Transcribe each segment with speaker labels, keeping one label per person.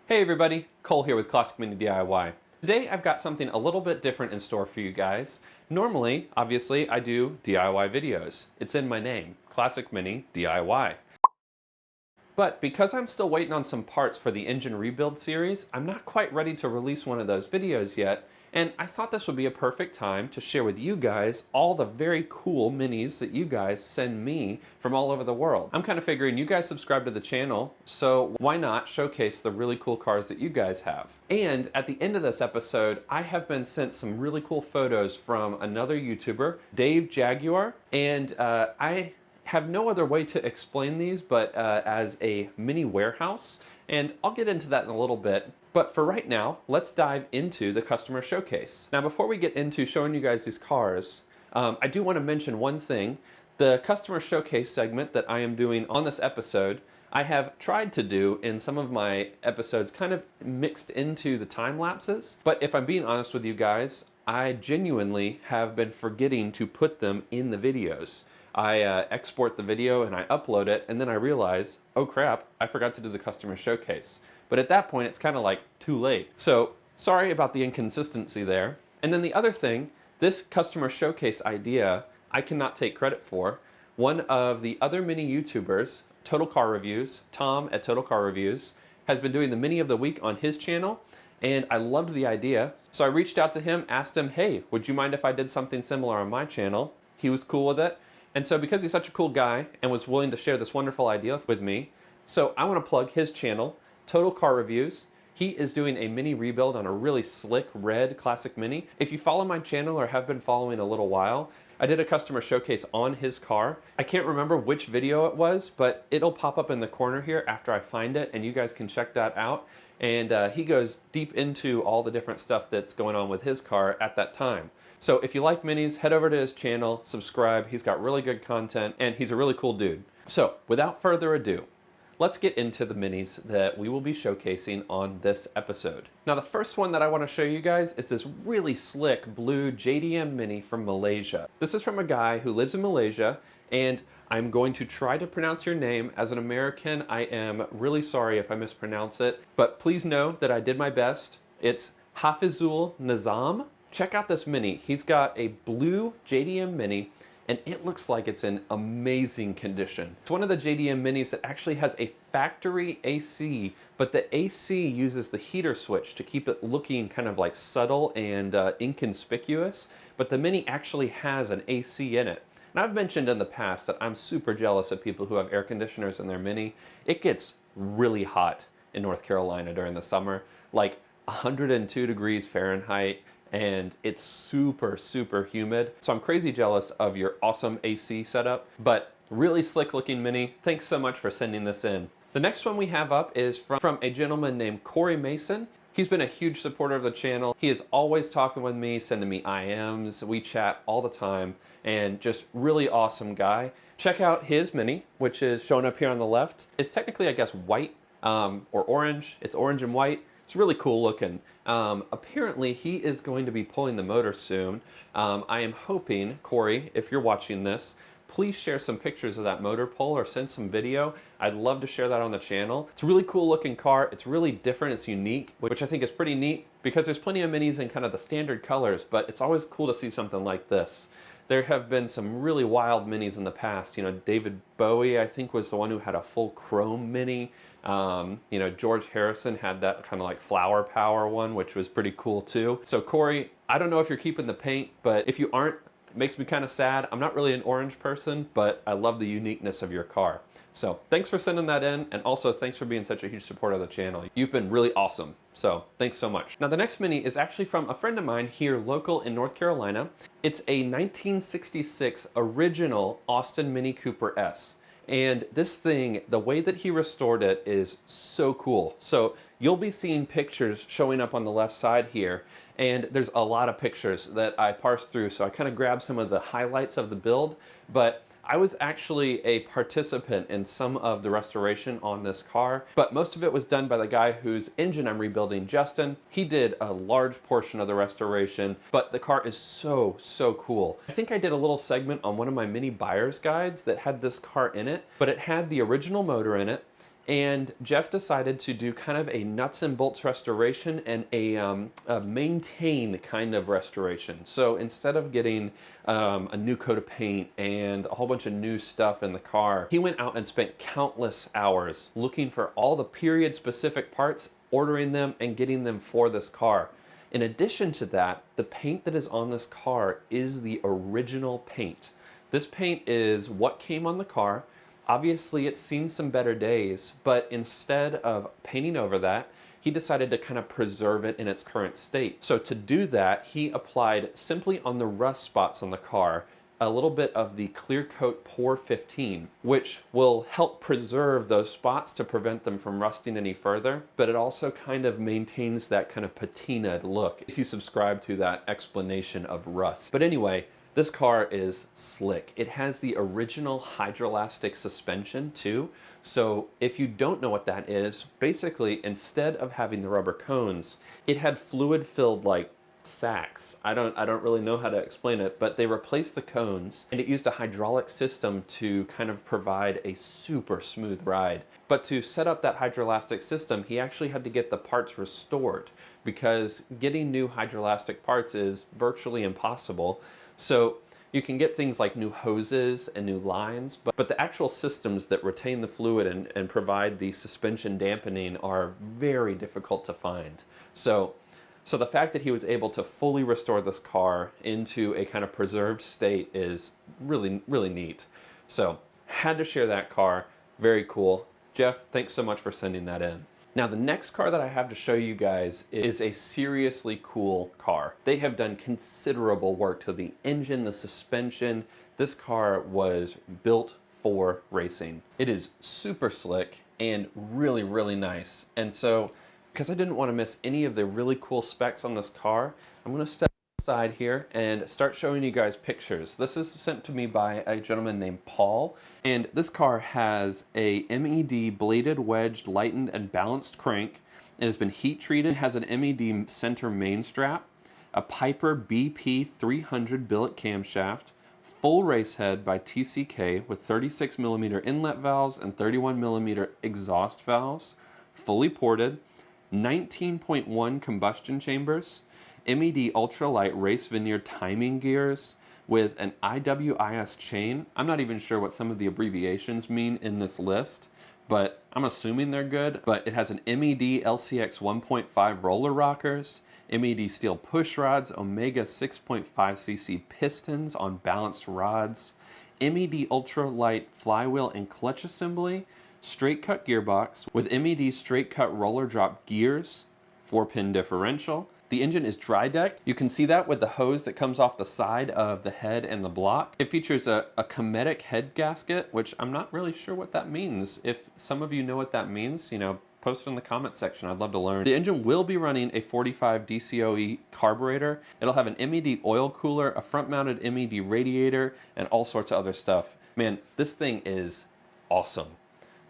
Speaker 1: Hey everybody, Cole here with Classic Mini DIY. Today I've got something a little bit different in store for you guys. Normally, obviously, I do DIY videos. It's in my name, Classic Mini DIY. But because I'm still waiting on some parts for the engine rebuild series, I'm not quite ready to release one of those videos yet, and I thought this would be a perfect time to share with you guys all the very cool minis that you guys send me from all over the world. I'm kind of figuring you guys subscribe to the channel, so why not showcase the really cool cars that you guys have? And at the end of this episode, I have been sent some really cool photos from another YouTuber, Dave Jaguar, and I have no other way to explain these but as a mini warehouse, and I'll get into that in a little bit. But for right now, let's dive into the customer showcase. Now, before we get into showing you guys these cars, I do want to mention one thing. The customer showcase segment that I am doing on this episode, I have tried to do in some of my episodes kind of mixed into the time lapses. But if I'm being honest with you guys, I genuinely have been forgetting to put them in the videos. I export the video and I upload it, and then I realize, oh crap, I forgot to do the customer showcase. But at that point, it's kind of like too late. So sorry about the inconsistency there. And then the other thing, this customer showcase idea, I cannot take credit for. One of the other mini YouTubers, Total Car Reviews, Tom at Total Car Reviews, has been doing the Mini of the Week on his channel, and I loved the idea. So I reached out to him, asked him, hey, would you mind if I did something similar on my channel? He was cool with it. And so because he's such a cool guy and was willing to share this wonderful idea with me, so I want to plug his channel, Total Car Reviews. He is doing a mini rebuild on a really slick red classic mini. If you follow my channel or have been following a little while, I did a customer showcase on his car. I can't remember which video it was, but it'll pop up in the corner here after I find it, and you guys can check that out. And he goes deep into all the different stuff that's going on with his car at that time. So if you like minis, head over to his channel, subscribe. He's got really good content, and he's a really cool dude. So without further ado, let's get into the minis that we will be showcasing on this episode. Now, the first one that I want to show you guys is this really slick blue JDM Mini from Malaysia. This is from a guy who lives in Malaysia, and I'm going to try to pronounce your name. As an American, I am really sorry if I mispronounce it, but please know that I did my best. It's Hafizul Nizam. Check out this Mini. He's got a blue JDM Mini, and it looks like it's in amazing condition. It's one of the JDM Minis that actually has a factory AC, but the AC uses the heater switch to keep it looking kind of like subtle and inconspicuous, but the Mini actually has an AC in it. And I've mentioned in the past that I'm super jealous of people who have air conditioners in their Mini. It gets really hot in North Carolina during the summer, like 102 degrees Fahrenheit, and it's super, super humid. So I'm crazy jealous of your awesome AC setup, but really slick looking Mini. Thanks so much for sending this in. The next one we have up is from a gentleman named Corey Mason. He's been a huge supporter of the channel. He is always talking with me, sending me IMs. We chat all the time, and just really awesome guy. Check out his Mini, which is shown up here on the left. It's technically, I guess, white or orange. It's orange and white. It's really cool looking. Apparently he is going to be pulling the motor soon. I am hoping, Corey, if you're watching this, please share some pictures of that motor pull or send some video. I'd love to share that on the channel. It's a really cool looking car. It's really different. It's unique, which I think is pretty neat because there's plenty of minis in kind of the standard colors, but it's always cool to see something like this. There have been some really wild minis in the past. You know, David Bowie, I think, was the one who had a full chrome Mini. You know, George Harrison had that kind of like flower power one, which was pretty cool too. So Corey, I don't know if you're keeping the paint, but if you aren't, it makes me kind of sad. I'm not really an orange person, but I love the uniqueness of your car. So thanks for sending that in, and also thanks for being such a huge supporter of the channel. You've been really awesome, so thanks so much. Now the next Mini is actually from a friend of mine here local in North Carolina. It's a 1966 original Austin Mini Cooper S. And this thing, the way that he restored it is so cool. So you'll be seeing pictures showing up on the left side here, and there's a lot of pictures that I parsed through, so I kind of grabbed some of the highlights of the build, but I was actually a participant in some of the restoration on this car, but most of it was done by the guy whose engine I'm rebuilding, Justin. He did a large portion of the restoration, but the car is so, so cool. I think I did a little segment on one of my mini buyer's guides that had this car in it, but it had the original motor in it, And Jeff decided to do kind of a nuts and bolts restoration and a maintain kind of restoration. So instead of getting a new coat of paint and a whole bunch of new stuff in the car, he went out and spent countless hours looking for all the period specific parts, ordering them and getting them for this car. In addition to that, the paint that is on this car is the original paint. This paint is what came on the car. Obviously, it's seen some better days, but instead of painting over that, he decided to kind of preserve it in its current state. So to do that, he applied simply on the rust spots on the car a little bit of the Clear Coat Pour 15, which will help preserve those spots to prevent them from rusting any further, but it also kind of maintains that kind of patinaed look if you subscribe to that explanation of rust. But anyway, this car is slick. It has the original hydroelastic suspension too. So if you don't know what that is, basically instead of having the rubber cones, it had fluid-filled like sacks. I don't really know how to explain it, but they replaced the cones and it used a hydraulic system to kind of provide a super smooth ride. But to set up that hydroelastic system, he actually had to get the parts restored because getting new hydroelastic parts is virtually impossible. So you can get things like new hoses and new lines, but the actual systems that retain the fluid and provide the suspension dampening are very difficult to find. So the fact that he was able to fully restore this car into a kind of preserved state is really, really neat. So had to share that car. Very cool. Jeff, thanks so much for sending that in. Now the next car that I have to show you guys is a seriously cool car. They have done considerable work to the engine, the suspension. This car was built for racing. It is super slick and really, really nice. And so, because I didn't want to miss any of the really cool specs on this car, I'm going to step aside here and start showing you guys pictures. This is sent to me by a gentleman named Paul, and this car has a MED bladed, wedged, lightened, and balanced crank. It has been heat treated, has an MED center main strap, a Piper BP 300 billet camshaft, full race head by TCK with 36mm inlet valves and 31mm exhaust valves, fully ported, 19.1 combustion chambers, MED ultralight race veneer timing gears with an IWIS chain. I'm not even sure what some of the abbreviations mean in this list, but I'm assuming they're good. But it has an MED LCX 1.5 roller rockers, MED steel push rods, Omega 6.5cc pistons on balanced rods, MED ultralight flywheel and clutch assembly, straight cut gearbox with MED straight cut roller drop gears, 4-pin differential. The engine is dry decked. You can see that with the hose that comes off the side of the head and the block. It features a Cometic head gasket, which I'm not really sure what that means. If some of you know what that means, you know, post it in the comment section. I'd love to learn. The engine will be running a 45 DCOE carburetor. It'll have an MED oil cooler, a front-mounted MED radiator, and all sorts of other stuff. Man, this thing is awesome.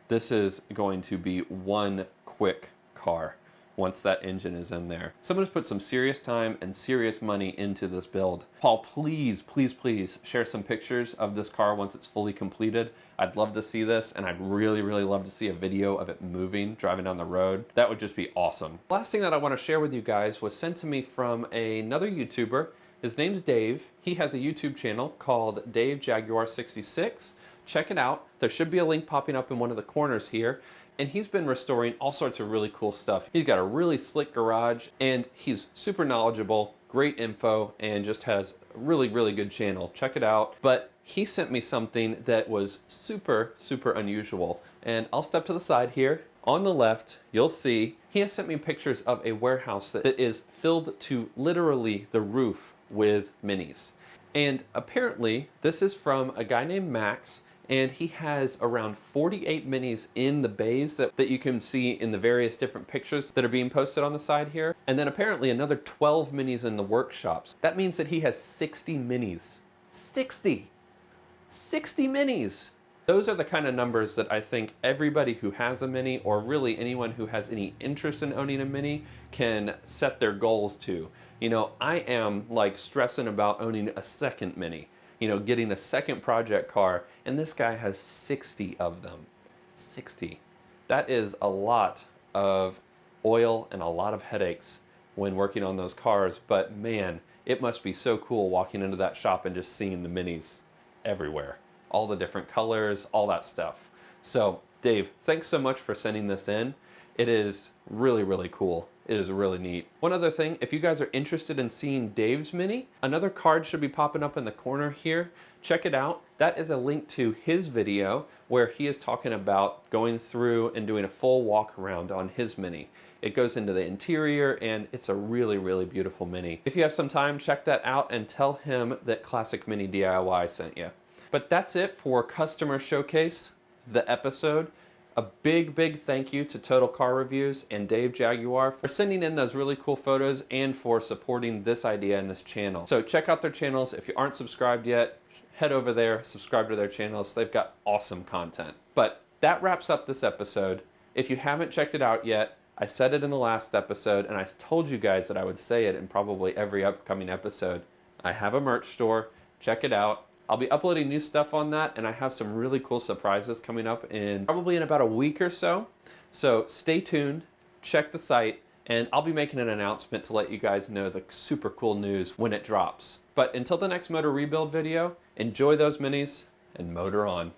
Speaker 1: This is going to be one quick car once that engine is in there. Someone has put some serious time and serious money into this build. Paul, please, please, please share some pictures of this car once it's fully completed. I'd love to see this, and I'd really, really love to see a video of it moving, driving down the road. That would just be awesome. Last thing that I want to share with you guys was sent to me from another YouTuber. His name's Dave. He has a YouTube channel called Dave Jaguar 66. Check it out. There should be a link popping up in one of the corners here. And he's been restoring all sorts of really cool stuff. He's got a really slick garage, and he's super knowledgeable, great info, and just has a really, really good channel. Check it out. But he sent me something that was super, super unusual. And I'll step to the side here. On the left, you'll see he has sent me pictures of a warehouse that is filled to literally the roof with minis. And apparently, this is from a guy named Max, and he has around 48 minis in the bays that you can see in the various different pictures that are being posted on the side here. And then apparently another 12 minis in the workshops. That means that he has 60 minis. 60 minis! Those are the kind of numbers that I think everybody who has a Mini, or really anyone who has any interest in owning a Mini, can set their goals to. You know, I am like stressing about owning a second Mini. You know, getting a second project car, and this guy has 60 of them. 60. That is a lot of oil and a lot of headaches when working on those cars, but man, it must be so cool walking into that shop and just seeing the minis everywhere. All the different colors, all that stuff. So, Dave, thanks so much for sending this in. It is really, really cool. It is really neat. One other thing, if you guys are interested in seeing Dave's Mini, another card should be popping up in the corner here. Check it out. That is a link to his video where he is talking about going through and doing a full walk around on his Mini. It goes into the interior and it's a really, really beautiful Mini. If you have some time, check that out and tell him that Classic Mini DIY sent you. But that's it for Customer Showcase, the episode. A big, big thank you to Total Car Reviews and Dave Jaguar for sending in those really cool photos and for supporting this idea and this channel. So check out their channels. If you aren't subscribed yet, head over there, subscribe to their channels. They've got awesome content. But that wraps up this episode. If you haven't checked it out yet, I said it in the last episode and I told you guys that I would say it in probably every upcoming episode. I have a merch store. Check it out. I'll be uploading new stuff on that, and I have some really cool surprises coming up probably in about a week or so. So stay tuned, check the site, and I'll be making an announcement to let you guys know the super cool news when it drops. But until the next motor rebuild video, enjoy those minis and motor on.